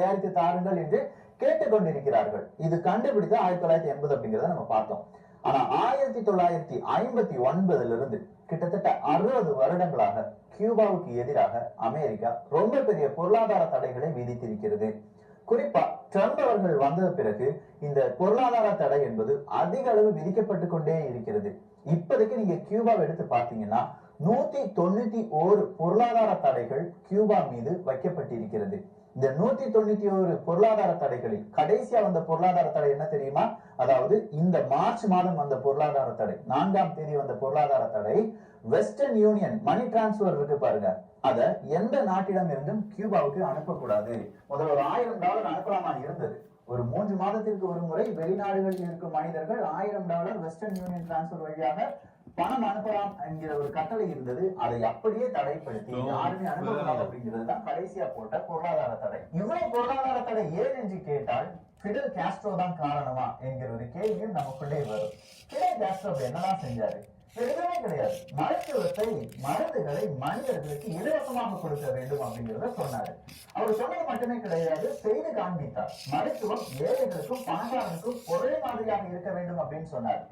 தயாரித்து தாருங்கள் என்று கேட்டுக்கொண்டிருக்கிறார்கள். இது கண்டுபிடித்து 1980 அப்படிங்கிறத நம்ம பார்த்தோம். ஆனா 1959 இருந்து கிட்டத்தட்ட 60 வருடங்களாக கியூபாவுக்கு எதிராக அமெரிக்கா ரொம்ப பெரிய பொருளாதார தடைகளை விதித்திருக்கிறது. குறிப்பா ட்ரம்ப் அவர்கள் வந்த பிறகு இந்த பொருளாதார தடை என்பது அதிக அளவு விதிக்கப்பட்டு கொண்டே இருக்கிறது. இப்போதைக்கு நீங்க கியூபாவை எடுத்து பாத்தீங்கன்னா 191 பொருளாதார தடைகள் கியூபா மீது வைக்கப்பட்டிருக்கிறது. இந்த 191 பொருளாதார தடைகளில் கடைசியா வந்த பொருளாதார தடை என்ன தெரியுமா? அதாவது இந்த மார்ச் மாதம் வந்த பொருளாதார தடை, 4ஆம் தேதி வந்த பொருளாதார தடை, வெஸ்டர்ன் யூனியன் மணி டிரான்ஸ்பர் இருக்கு பாருங்க, அத எந்த நாட்டிடம் இருந்தும் கியூபாவுக்கு அனுப்பக்கூடாது. முதல்ல ஒரு $1000 அனுப்பலாமா இருந்தது. ஒரு 3 மாதத்திற்கு ஒரு முறை வெளிநாடுகளில் இருக்கும் மனிதர்கள் $1000 வெஸ்டர்ன் யூனியன் டிரான்ஸ்பர் வழியாக பணம் அனுப்பலாம் என்கிற ஒரு கட்டளை இருந்தது. அதை அப்படியே தடைப்படுத்தி யாருமே அனுப்பக்கூடாது அப்படிங்கிறது தான் கடைசியா போட்ட பொருளாதார தடை. இவ்வளவு பொருளாதார தடை ஏன் என்று கேட்டால் பிடல் காஸ்ட்ரோ தான் காரணமா என்கிற ஒரு கேள்வியும் நமக்குள்ளே வரும். பிடல் காஸ்ட்ரோ என்னதான் செஞ்சாரு? எதுவுமே கிடையாது. மருத்துவத்தை, மருந்துகளை மனிதர்களுக்கு இலவசமாக கொடுக்க வேண்டும் அப்படிங்கிறத சொன்னாரு. அவர் சொன்னது மட்டுமே கிடையாது, செய்து காண்பித்தார். மருத்துவம் ஏழைகளுக்கும் பணக்காரனுக்கும் ஒரே மாதிரியாக இருக்க வேண்டும் அப்படின்னு சொன்னார்.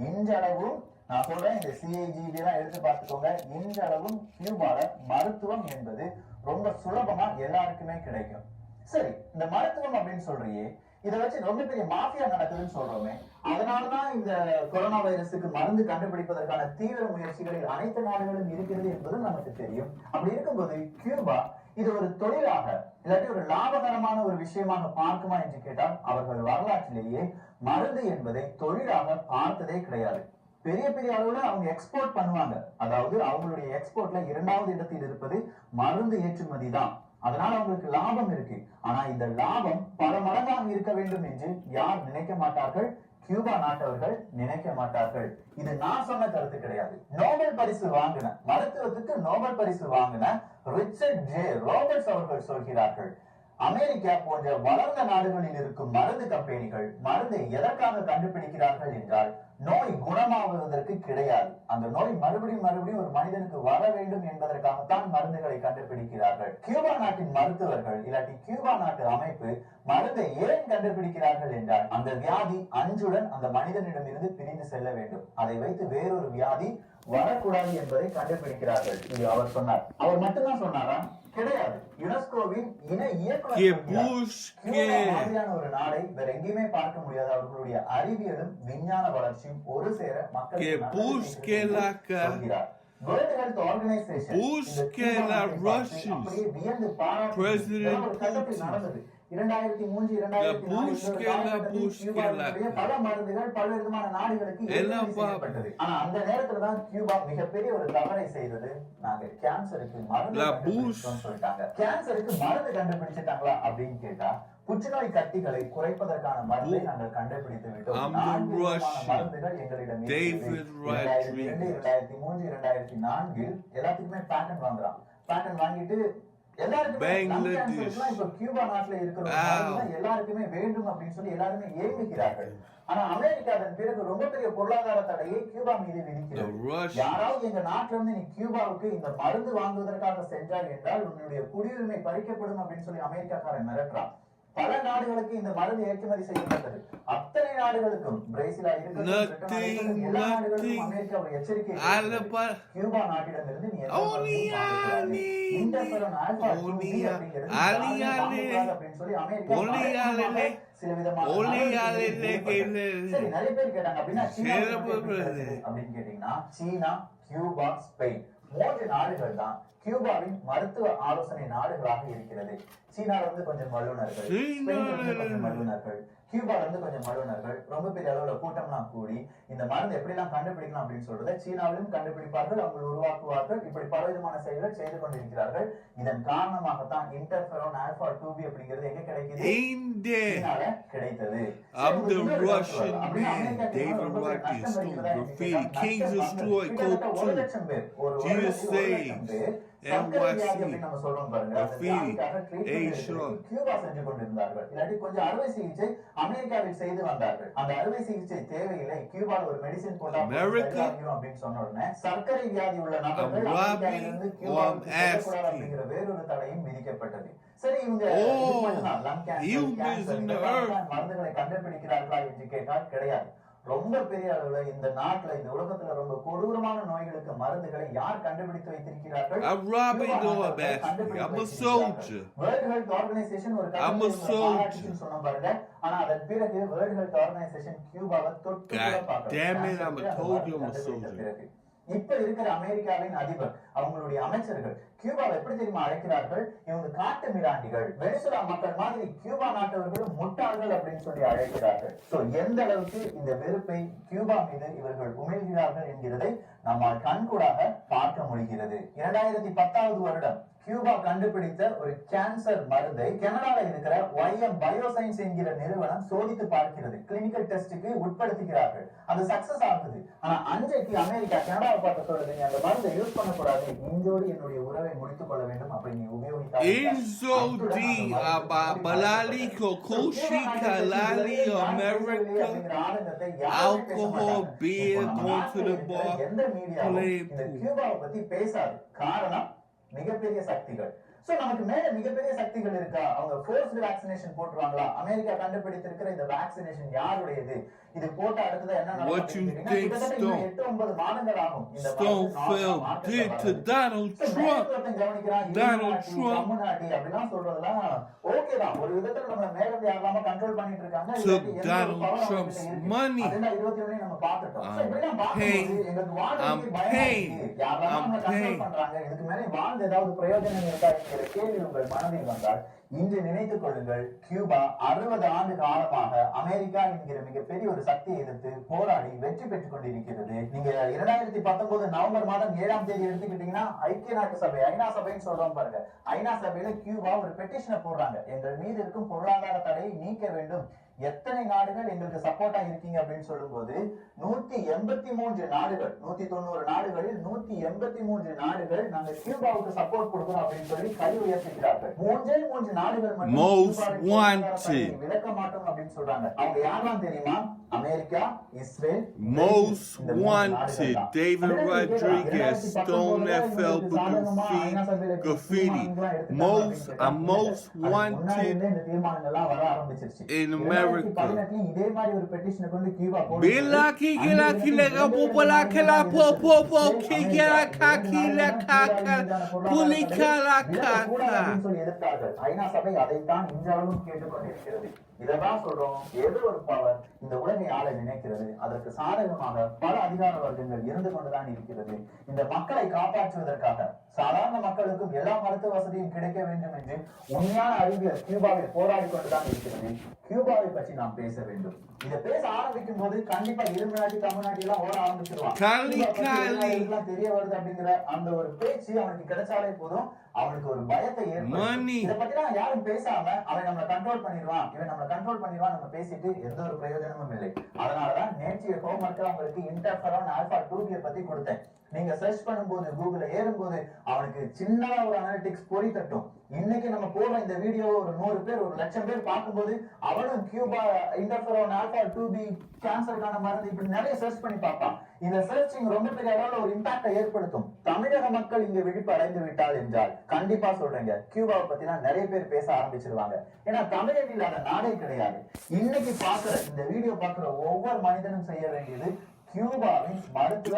இன்றளவும் நான் சொல்றேன், இந்த CIGD எல்லாம் எடுத்து பார்த்துக்கோங்க, இன்றளவும் கியூபால மருத்துவம் என்பது ரொம்ப சுலபமா எல்லாருக்குமே கிடைக்கும். சரி, இந்த மருத்துவம் அப்படின்னு சொல்றியே, இதை வச்சு ரொம்ப பெரிய மாஃபியா நடக்குதுன்னு சொல்றோமே, அதனாலதான் இந்த கொரோனா வைரஸுக்கு மருந்து கண்டுபிடிப்பதற்கான தீவிர முயற்சிகளில் அனைத்து நாடுகளும் இருக்கிறது என்பது நமக்கு தெரியும். அப்படி இருக்கும்போது கியூபா இது ஒரு தொழிலாக இல்லாட்டி ஒரு லாபகரமான ஒரு விஷயமாக பார்க்குமா என்று கேட்டால் அவர்கள் வரலாற்றிலேயே மருந்து என்பதை தொழிலாக பார்த்ததே கிடையாது. பெரிய பெரிய அளவுல அவங்க எக்ஸ்போர்ட் பண்ணுவாங்க. அதாவது அவங்களுடைய எக்ஸ்போர்ட்ல 2வது இடத்தில் இருப்பது மருந்து ஏற்றுமதி தான். அதனால அவங்களுக்கு லாபம் இருக்கு. ஆனா இந்த லாபம் பல மடங்காக இருக்க வேண்டும் என்று யார் நினைக்க மாட்டார்கள்? கியூபா நாட்டவர்கள் நினைக்க மாட்டார்கள். இது நான் சொன்ன கருத்து கிடையாது. நோபல் பரிசு வாங்கின, மருத்துவத்துக்கு நோபல் பரிசு வாங்கின ரிச்சர்ட் ஜே ராபர்ட்ஸ் அவர்கள் சொல்கிறார்கள், அமெரிக்கா போன்ற வளர்ந்த நாடுகளில் இருக்கும் மருந்து கம்பெனிகள் மருந்தை எதற்காக கண்டுபிடிக்கிறார்கள் என்றால் நோய் குணமாவதற்கு கிடையாது. அந்த நோய் மறுபடியும் ஒரு மனிதனுக்கு வர வேண்டும் என்பதற்காகத்தான் மருந்துகளை கண்டுபிடிக்கிறார்கள். கியூபா நாட்டின் மருத்துவர்கள் இல்லாட்டி கியூபா நாட்டு அமைப்பு மருந்தை ஏன் கண்டுபிடிக்கிறார்கள் என்றால் அந்த வியாதி அன்றுடன் அந்த மனிதனிடம் இருந்து பிரிந்து செல்ல வேண்டும். அதை வைத்து வேறொரு வியாதி வரக்கூடாது என்பதை கண்டுபிடிக்கிறார்கள். இது அவர் சொன்னார். அவர் மட்டும்தான் சொன்னாரா? கிடையாது. யுனெஸ்கோவின் இணை இயக்குனர் ஒரு நாடை வேற எங்கேயுமே பார்க்க முடியாது. அவர்களுடைய அறிவியலும் விஞ்ஞான வளர்ச்சியும் ஒரு சேர மக்களுக்கு வேர்ல்ட் ஹெல்த் ஆர்கனைசேஷன் வியந்து பாராட்டி நடந்தது. 2003 2004 பல மருந்துகள் பல விதமான நாடுகளுக்கு ஏற்பட்டது. ஆனா அந்த நேரத்துல தான் கியூபா மிகப்பெரிய ஒரு தவறை செய்தது. நாங்க கேன்சருக்கு மருந்து சொல்லிட்டாங்க. கேன்சருக்கு மருந்து கண்டுபிடிச்சிட்டாங்களா அப்படின்னு கேட்டா புற்றுநோய் கட்டிகளை குறைப்பதற்கான மருந்தை நாங்கள் கண்டுபிடித்து விட்டோம். மருந்துகள் எங்களிடம் 2002 2003 2004 எல்லாத்துக்குமே பேட்டன் வாங்குறான். பேட்டன் வாங்கிட்டு கியூபா நாட்டுல இருக்கிற எல்லாருக்குமே வேண்டும் அப்படின்னு சொல்லி எல்லாருமே ஏங்குகிறார்கள். ஆனா அமெரிக்கா அதன் பிறகு ரொம்ப பெரிய பொருளாதார தடையை கியூபா மீது விதிக்கிறது. யாராவது எங்க நாட்டுல இருந்து நீ கியூபாவுக்கு இந்த மருந்து வாங்குவதற்காக சென்றால் என்றால் உன்னுடைய குடியுரிமை பறிக்கப்படும் அப்படின்னு சொல்லி அமெரிக்காக்காரன் மிரட்டுறான். பல நாடுகளுக்கு இந்த மருந்து ஏற்றுமதி செய்யப்பட்டது. அத்தனை நாடுகளுக்கும் பிரேசிலா இருக்கிற எல்லா நாடுகளுக்கும் அமெரிக்கா ஒரு எச்சரிக்கை, கியூபா நாட்டிடம் இருந்து நீ அப்படின்னு சொல்லி அமெரிக்கா சில விதமான நிறைய பேர் கேட்டாங்க. அப்படின்னா அப்படின்னு கேட்டீங்கன்னா சீனா, கியூபா, ஸ்பெயின் 3 நாடுகள் தான் கியூபாவின் மருத்துவ ஆலோசனை நாடுகளாக இருக்கிறது. சீனால இருந்து கொஞ்சம் வல்லுநர்கள், ஸ்பெயின்ல இருந்து கொஞ்சம் வல்லுநர்கள், கியூபால இருந்து கொஞ்சம் வல்லுநர்கள் ரொம்ப பெரிய அளவுல கூட்டம்லாம் கூடி இந்த மருந்து எப்படி எல்லாம் கண்டுபிடிக்கலாம் அப்படின்னு சொல்றதை சீனாவிலும் கண்டுபிடிப்பார்கள், அவங்க உருவாக்குவார்கள். இப்படி பல விதமான செயல்கள் செய்து கொண்டிருக்கிறார்கள். இதன் காரணமாகத்தான் இன்டர்ஃபெரோன் ஆல்பா 2B அப்படிங்கிறது எங்க கிடைக்குது? சீனால கிடைத்தது. சர்க்கரை வியாதி அப்படின்னு NYC, நம்ம சொல்றோம் பாருங்க, அந்த Graffiti, வியாதிக்காக ட்ரீட்மெண்ட் Asia, கியூபா செஞ்சு கொண்டிருந்தார்கள். இல்லாட்டி கொஞ்சம் அறுவை சிகிச்சை அமெரிக்காவில் செய்து வந்தார்கள். அந்த அறுவை சிகிச்சை தேவையில்லை, கியூபால ஒரு மெடிசின் போட்டா America, அப்படின்னு சொன்ன உடனே சர்க்கரை வியாதி உள்ள நபர்கள் I'm அமெரிக்காவிலிருந்து robbing or I'm கியூபாவுக்கு செல்லக்கூடாது asking. அப்படிங்கிற வேறொரு தடையும் விதிக்கப்பட்டது. சரி, இவங்க lung humans in the earth. மருந்துகளை கண்டுபிடிக்கிறார்களா என்று கேட்டால் கிடையாது. ரொம்ப பெரிய அளவுல இந்த நாட்டுல, இந்த உலகத்துல ரொம்ப கொடூரமான நோய்களுக்கு மருந்துகளை யார் கண்டுபிடித்து வைத்திருக்கிறார்கள்? I'm robbing or I'm asking. I'm a soldier. World health organisation ஒரு I'm a soldier. சொன்ன பாருங்க. ஆனா அதன் பிறகு வேர்ல்ட் ஹெல்த் ஆர்கனைசேஷன் கியூபாவை தொட்டு கூட பார்க்கல. Damn it, I'm a told you I'm a soldier. இப்ப இருக்கிற அமெரிக்காவின் அதிபர், அவங்களுடைய அமைச்சர்கள் கியூபாவை எப்படி தெரியுமா அழைக்கிறார்கள்? இவங்க காட்டு மிராண்டிகள், வெனிசுலா மக்கள் மாதிரி கியூபா நாட்டவர்களும் முட்டாள்கள் அப்படின்னு சொல்லி அழைக்கிறார்கள். சோ எந்த அளவுக்கு இந்த வெறுப்பை கியூபா மீது இவர்கள் உமிழ்கிறார்கள் என்கிறதை நம்மால் கண்கூடாக பார்க்க முடிகிறது. 2010 வருடம் கியூபா கண்டுபிடித்த ஒரு கேன்சர் மருந்தை கனடால இருக்கிற YM பயோசைன்ஸ் என்கிற நிறுவனம் சோதித்து பார்க்கிறது. கிளினிக்கல் டெஸ்டுக்கு உட்படுத்துகிறார்கள். அது சக்சஸ் ஆகுது. ஆனா அன்றைக்கு அமெரிக்கா கனடாவை பார்த்து சொல்லுது, நீ அந்த மருந்தை யூஸ் பண்ணக்கூடாது, இன்றோடு என்னுடைய உறவை முடித்துக் கொள்ள வேண்டும் அப்படி நீ உபயோகித்தால் Balali, Kokoshi, Kalali, America, alcohol, beer, going to the bar, play pool. கியூபாவை பத்தி பேசாது. காரணம் மிகப்பெரிய சக்திகள். சோ நமக்கு மேல மிகப்பெரிய சக்திகள் இருக்கா? அவங்க ஃபோர்ஸ்டு வேக்சினேஷன் போட்டுருவாங்களா? அமெரிக்கா கண்டுபிடித்திருக்கிற இந்த வேக்சினேஷன் யாருடையது? இது போட்ட அடுத்தது என்ன நடக்கும்? 8-9 மாதங்கள் ஆகும். Stone fell dead to Donald Trump. Donald Trump அப்படிலாம் சொல்றதெல்லாம் ஓகே தான். ஒரு விதத்துல நம்ம மேல யாராம கண்ட்ரோல் பண்ணிட்டு இருக்காங்க. Took Donald Trump's money. 2021 நம்ம பார்த்துட்டோம். I'm paying. பண்றாங்க. இதுக்கு மேல வாழ்ந்து ஏதாவது பிரயோஜனம் இருக்கா என்கிற கேள்வி உங்கள் மனதில் வந்தால் இன்று நினைத்துக் கொள்ளுங்கள், கியூபா 60 ஆண்டு காலமாக அமெரிக்கா என்கிற மிகப்பெரிய ஒரு சக்தியை எதிர்த்து போராடி வெற்றி பெற்றுக் கொண்டிருக்கிறது. நீங்க 2019 நவம்பர் மாதம் 7ஆம் தேதி எடுத்துக்கிட்டீங்கன்னா ஐக்கிய நாட்டு சபை, ஐநா சபைன்னு சொல்றோம் பாருங்க, ஐநா சபையில கியூபா ஒரு பெட்டிஷனை போடுறாங்க. எங்கள் மீது இருக்கும் பொருளாதார தடையை நீக்க வேண்டும். எத்தனை நாடுகள் எங்களுக்கு சப்போர்ட்டா இருக்கீங்க அப்படின்னு சொல்லும் போது 183 நாடுகள், 190 நாடுகளில் 183 நாடுகள் நாங்க கியூபாவுக்கு சப்போர்ட் கொடுக்கிறோம் அப்படின்னு சொல்லி கை உயர்த்துகிறார்கள். 3 நாடுகள் மட்டும் விலக்க மாட்டோம் அப்படின்னு சொல்றாங்க. அவங்க யாரெல்லாம் தெரியுமா? America, Israel. Most wanted, David Rodriguez, Stone FL Graffiti. Most wanted in America. இதே மாதிரி ஒரு பெட்டிஷனை கொண்டு கியூபா எதிர்த்தார்கள். ஐநா சபை அதைத்தான் இன்றளவும் கேட்டுக்கொண்டிருக்கிறது. இதான் சொல்றோம், ஏதோ ஒரு பவர் இந்த உலகை ஆள நினைக்கிறது. அதற்கு சாதகமாக பல அதிகார வர்க்கங்கள் இருந்து கொண்டுதான் இருக்கிறது. இந்த மக்களை காப்பாற்றுவதற்காக சாதாரண மக்களுக்கும் எல்லா மருத்துவ வசதியும் கிடைக்க வேண்டும் என்று உண்மையான அறிவியல் கியூபாவில் போராடி கொண்டுதான் இருக்கிறது. கியூபாவை பற்றி நாம் பேச வேண்டும். இதை பேச ஆரம்பிக்கும் போது கண்டிப்பா இருநாட்டி தமிழ்நாட்டி எல்லாம் ஓட ஆரம்பிச்சிருவான். தெரிய வருது அப்படிங்கிற அந்த ஒரு பேச்சு அவனுக்கு கிடைச்சாலே போதும், அவனுக்கு ஒரு பயத்தை ஏற்படும். இதை பத்தி யாரும் பேசாம அவன் நம்மளை கண்ட்ரோல் பண்ணிடுவான், இவன் நம்மளை கண்ட்ரோல் பண்ணிடுவான், நம்ம பேசிட்டு எந்த ஒரு பிரயோஜனமும் இல்லை. அதனாலதான் நேற்றைய ஹோம்ஒர்க்ல அவங்களுக்கு இன்டர்ஃபெரான் ஆல்பா 2B பத்தி கொடுத்தேன். நீங்க சர்ச் பண்ணும்போது கூகுள்ல ஏறும்போது அவனுக்கு சின்னதா ஒரு அனாலிட்டிக்ஸ் பொறி தட்டும். இன்னைக்கு நம்ம போடுற இந்த வீடியோ ஒரு 100 பேர், 1,00,000 பேர் பார்க்கும்போது அவனும் கியூபா இன்டர்ஃபெரான் ஆல்பா 2B கேன்சருக்கான மருந்து இப்படி நிறைய சர்ச் பண்ணி பார்ப்பான். இந்த சர்ச்சிங் ரொம்ப பெரிய அளவுல ஒரு இம்பாக்டை ஏற்படுத்தும். தமிழக மக்கள் இங்க விழிப்பு அடைந்து விட்டால் என்றால் கண்டிப்பா சொல்றேங்க, கியூபாவை பத்தி நிறைய பேர் பேச ஆரம்பிச்சிருவாங்க. ஏன்னா தமிழக இல்லாத நாடே கிடையாது. இன்னைக்கு பாக்குற இந்த வீடியோ பாக்குற ஒவ்வொரு மனிதனும் செய்ய வேண்டியது கியூபாவின் மருத்துவ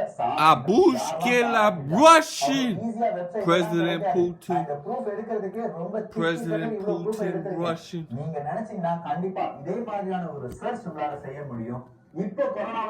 நீங்க நினைச்சீங்கன்னா கண்டிப்பா இதே மாதிரியான ஒரு சர்ச் உங்களால செய்ய முடியும். இப்போ கொரோனா